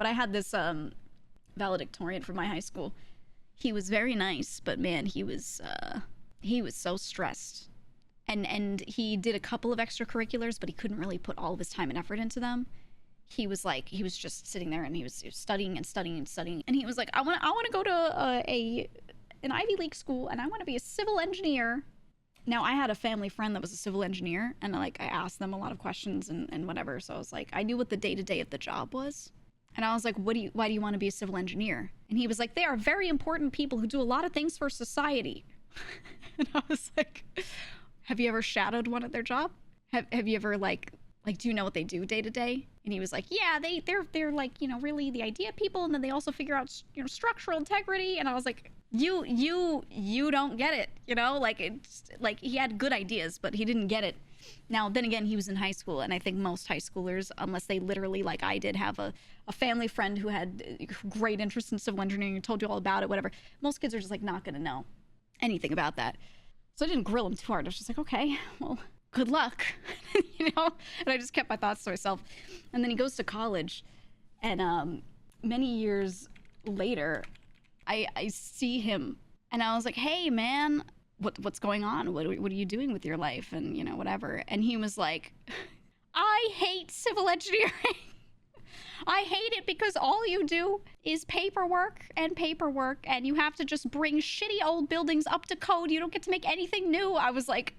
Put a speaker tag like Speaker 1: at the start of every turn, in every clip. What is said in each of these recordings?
Speaker 1: But I had this valedictorian from my high school. He was very nice, but man, he was so stressed. And he did a couple of extracurriculars, but he couldn't really put all of his time and effort into them. He was just sitting there and he was studying and studying and studying. And he was like, I want to go to an Ivy League school and I want to be a civil engineer. Now, I had a family friend that was a civil engineer, and I asked them a lot of questions and whatever. So I was like, I knew what the day-to-day of the job was. And I was like, why do you want to be a civil engineer? And he was like, they are very important people who do a lot of things for society. And I was like, have you ever shadowed one at their job? Have you ever do you know what they do day to day? And he was like, yeah, they're like, really the idea people, and then they also figure out, structural integrity. And I was like, you don't get it, it's like he had good ideas, but he didn't get it. Now, then again, he was in high school, and I think most high schoolers, unless they literally, like I did, have a family friend who had great interest in civil engineering and told you all about it, whatever, most kids are just like not going to know anything about that. So I didn't grill him too hard. I was just like, okay, well, good luck, And I just kept my thoughts to myself. And then he goes to college, and many years later, I see him, and I was like, hey, man, what's going on? What are you doing with your life? And, whatever. And he was like, I hate civil engineering. I hate it because all you do is paperwork, and you have to just bring shitty old buildings up to code. You don't get to make anything new. I was like,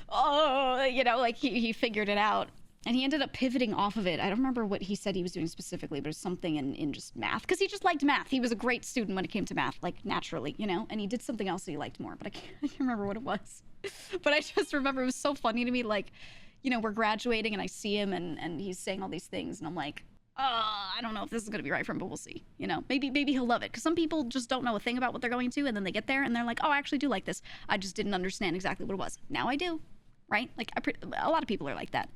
Speaker 1: oh, he figured it out. And he ended up pivoting off of it. I don't remember what he said he was doing specifically, but it was something in just math. Because he just liked math. He was a great student when it came to math, naturally, And he did something else that he liked more, but I can't remember what it was. But I just remember it was so funny to me, we're graduating and I see him and he's saying all these things. And I'm like, I don't know if this is going to be right for him, but we'll see. Maybe he'll love it. Because some people just don't know a thing about what they're going to, and then they get there and they're like, oh, I actually do like this. I just didn't understand exactly what it was. Now I do. Right? A lot of people are like that.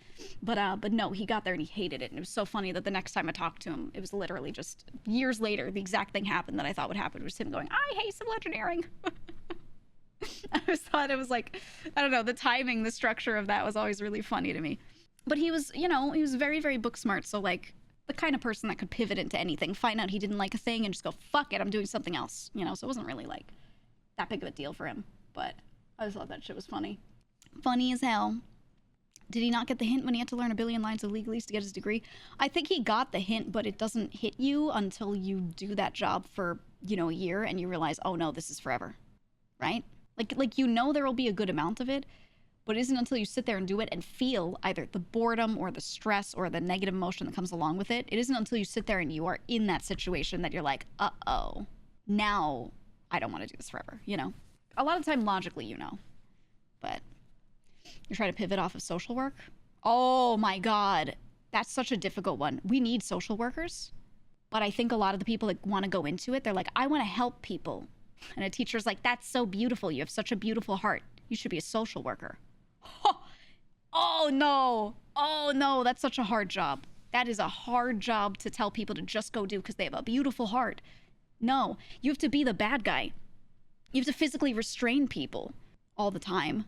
Speaker 1: But no, he got there and he hated it. And it was so funny that the next time I talked to him, it was literally just years later, the exact thing happened that I thought would happen. It was him going, I hate civil engineering. I just thought it was like, I don't know, the timing, the structure of that was always really funny to me. But he was, he was very, very book smart. So the kind of person that could pivot into anything, find out he didn't like a thing and just go, fuck it, I'm doing something else. So it wasn't really that big of a deal for him. But I just thought that shit was funny. Funny as hell. Did he not get the hint when he had to learn a billion lines of legalese to get his degree? I think he got the hint, but it doesn't hit you until you do that job for, a year and you realize, oh no, this is forever. Right? There will be a good amount of it, but it isn't until you sit there and do it and feel either the boredom or the stress or the negative emotion that comes along with it. It isn't until you sit there and you are in that situation that you're like, uh-oh, now I don't want to do this forever, A lot of time, logically, but you're trying to pivot off of social work? Oh my God. That's such a difficult one. We need social workers. But I think a lot of the people that want to go into it, they're like, I want to help people. And a teacher's like, that's so beautiful. You have such a beautiful heart. You should be a social worker. Oh no. Oh no. That's such a hard job. That is a hard job to tell people to just go do because they have a beautiful heart. No, you have to be the bad guy. You have to physically restrain people all the time.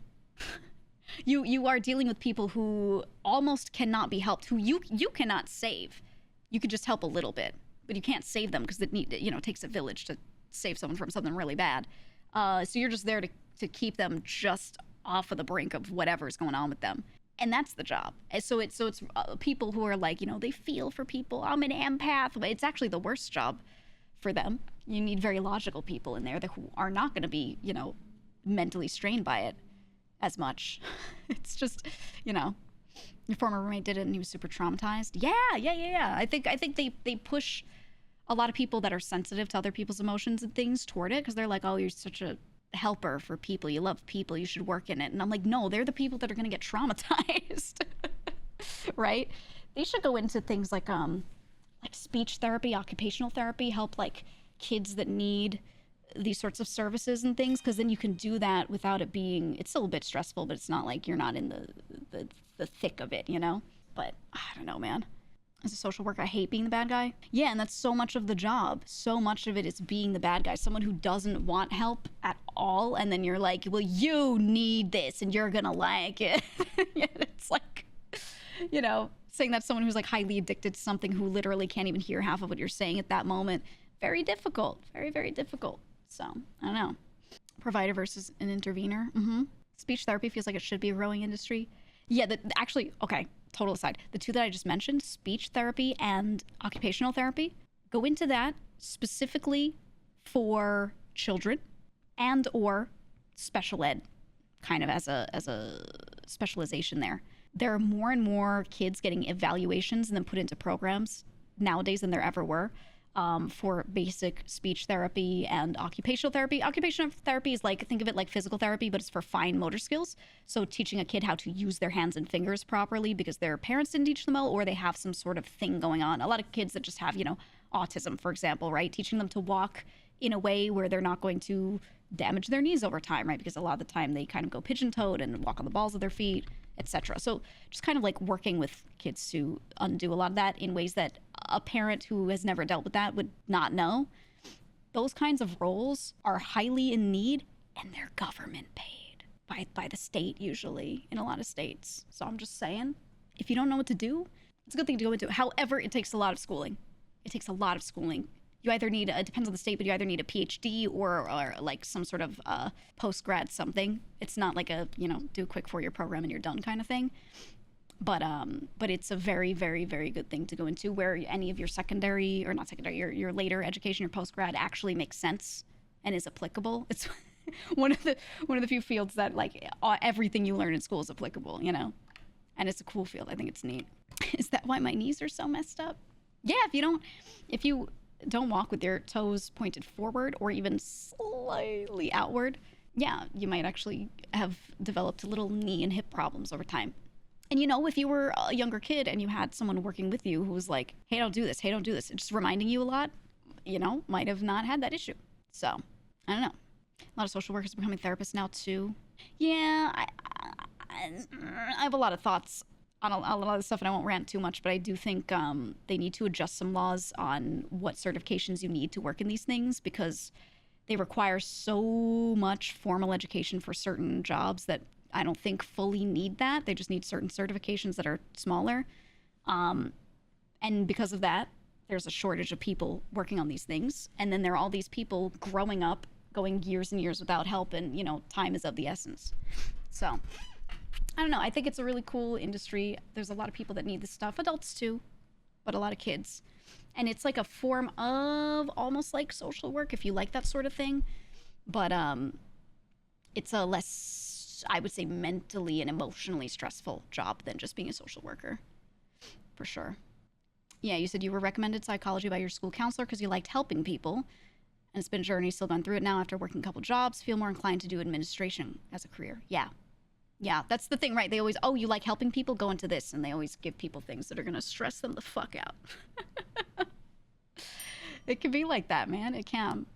Speaker 1: You are dealing with people who almost cannot be helped, who you cannot save. You could just help a little bit, but you can't save them because it takes a village to save someone from something really bad. So you're just there to keep them just off of the brink of whatever's going on with them. And that's the job. And so it's people who are like, they feel for people. I'm an empath. It's actually the worst job for them. You need very logical people in there who are not going to be, mentally strained by it as much. It's just, your former roommate did it and he was super traumatized. Yeah. I think they push a lot of people that are sensitive to other people's emotions and things toward it because they're like, oh, you're such a helper for people. You love people. You should work in it. And I'm like, no, they're the people that are going to get traumatized. Right? They should go into things like speech therapy, occupational therapy, help kids that need these sorts of services and things, because then you can do that without it being, it's still a bit stressful, but it's not like you're not in the thick of it, But I don't know, man. As a social worker, I hate being the bad guy. Yeah, and that's so much of the job. So much of it is being the bad guy. Someone who doesn't want help at all, and then you're like, well, you need this, and you're gonna like it. Yeah, it's like, saying that someone who's like highly addicted to something who literally can't even hear half of what you're saying at that moment. Very difficult. Very, very difficult. So, I don't know. Provider versus an intervener. Speech therapy feels like it should be a growing industry. Yeah, actually, okay, total aside. The two that I just mentioned, speech therapy and occupational therapy, go into that specifically for children and or special ed, kind of as a specialization there. There are more and more kids getting evaluations and then put into programs nowadays than there ever were. For basic speech therapy and occupational therapy. Occupational therapy is like, think of it like physical therapy, but it's for fine motor skills. So teaching a kid how to use their hands and fingers properly because their parents didn't teach them well, or they have some sort of thing going on. A lot of kids that just have, autism, for example, right? Teaching them to walk in a way where they're not going to damage their knees over time, right? Because a lot of the time they kind of go pigeon-toed and walk on the balls of their feet, etc. So just kind of like working with kids to undo a lot of that in ways that a parent who has never dealt with that would not know. Those kinds of roles are highly in need, and they're government paid by the state usually in a lot of states. So I'm just saying, if you don't know what to do, it's a good thing to go into. However, it takes a lot of schooling. It takes a lot of schooling. You either need, it depends on the state, but you either need a PhD or like some sort of post-grad something. It's not like a, do a quick 4-year program and you're done kind of thing. But it's a very, very, very good thing to go into where any of your secondary, or not secondary, your later education, your post-grad actually makes sense and is applicable. It's one of the few fields that like everything you learn in school is applicable, and it's a cool field. I think it's neat. Is that why my knees are so messed up? Yeah, if you don't walk with your toes pointed forward or even slightly outward, yeah, you might actually have developed little knee and hip problems over time. And if you were a younger kid and you had someone working with you who was like, hey, don't do this, just reminding you a lot, might have not had that issue. So, I don't know. A lot of social workers are becoming therapists now too. Yeah, I have a lot of thoughts on a lot of stuff, and I won't rant too much, but I do think they need to adjust some laws on what certifications you need to work in these things, because they require so much formal education for certain jobs that I don't think fully need that. They just need certain certifications that are smaller. And because of that, there's a shortage of people working on these things. And then there are all these people growing up, going years and years without help, and, time is of the essence. So, I don't know. I think it's a really cool industry. There's a lot of people that need this stuff. Adults too, but a lot of kids. And it's like a form of almost like social work if you like that sort of thing. But it's a less, I would say, mentally and emotionally stressful job than just being a social worker. For sure. Yeah, you said you were recommended psychology by your school counselor because you liked helping people. And it's been a journey, still going through it now after working a couple jobs. Feel more inclined to do administration as a career. Yeah. Yeah, that's the thing, right? They always, oh, you like helping people? Go into this. And they always give people things that are going to stress them the fuck out. It can be like that, man. It can.